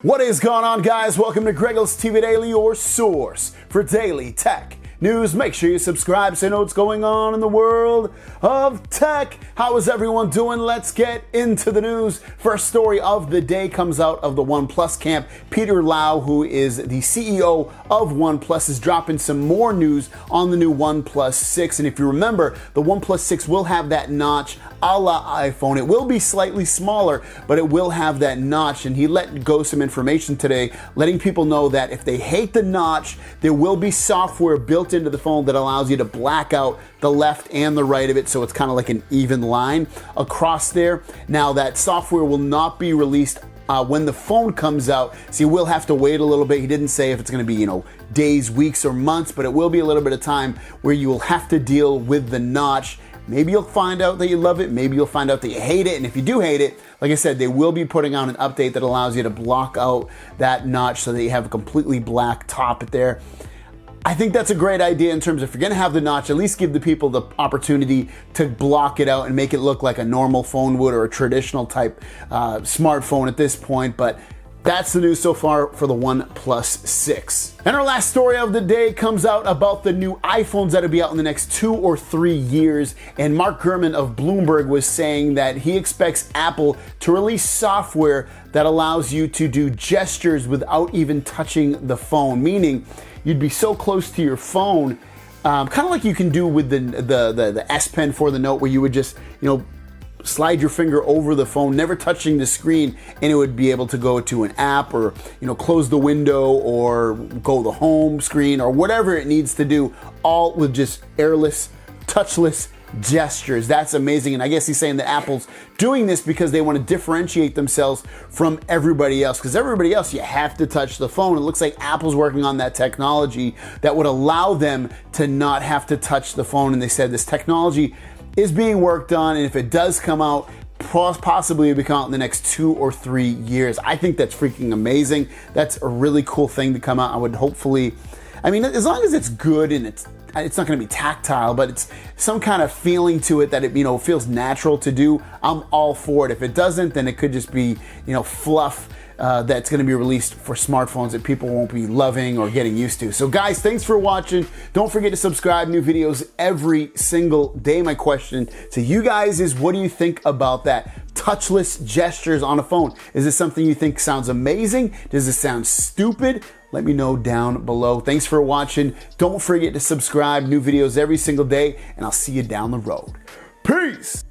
What is going on, guys? Welcome to GregglesTV Daily, your source for daily tech news. Make sure you subscribe so you know what's going on in the world of tech. How is everyone doing? Let's get into the news. First story of the day comes out of the OnePlus camp. Peter Lau, who is the CEO of OnePlus, is dropping some more news on the new OnePlus 6. And if you remember, the OnePlus 6 will have that notch a la iPhone. It will be slightly smaller, but it will have that notch. And he let go some information today, letting people know that if they hate the notch, there will be software built into the phone that allows you to black out the left and the right of it, so it's kind of like an even line across there. Now, that software will not be released when the phone comes out, so you will have to wait a little bit. He didn't say if it's going to be, days, weeks, or months, but it will be a little bit of time where you will have to deal with the notch. Maybe you'll find out that you love it. Maybe you'll find out that you hate it. And if you do hate it, like I said, they will be putting out an update that allows you to block out that notch so that you have a completely black top there. I think that's a great idea in terms of if you're going to have the notch, at least give the people the opportunity to block it out and make it look like a normal phone would or a traditional type smartphone at this point. But that's the news so far for the OnePlus 6. And our last story of the day comes out about the new iPhones that'll be out in the next 2 or 3 years. And Mark Gurman of Bloomberg was saying that he expects Apple to release software that allows you to do gestures without even touching the phone, meaning you'd be so close to your phone, kind of like you can do with the S Pen for the Note, where you would just, slide your finger over the phone, never touching the screen, and it would be able to go to an app or, close the window or go the home screen or whatever it needs to do, all with just airless, touchless gestures. That's amazing. And I guess he's saying that Apple's doing this because they want to differentiate themselves from everybody else, because everybody else, you have to touch the phone. It looks like Apple's working on that technology that would allow them to not have to touch the phone. And they said this technology is being worked on, and if it does come out, possibly it'll come out in the next 2 or 3 years. I think that's freaking amazing. That's a really cool thing to come out. I would hopefully, as long as it's good and it's not going to be tactile, but it's some kind of feeling to it that it feels natural to do, I'm all for it. If it doesn't, then it could just be fluff that's going to be released for smartphones that people won't be loving or getting used to. So guys, thanks for watching. Don't forget to subscribe. New videos every single day. My question to you guys is, what do you think about that touchless gestures on a phone? Is this something you think sounds amazing? Does it sound stupid? Let me know down below. Thanks for watching. Don't forget to subscribe. New videos every single day, and I'll see you down the road. Peace!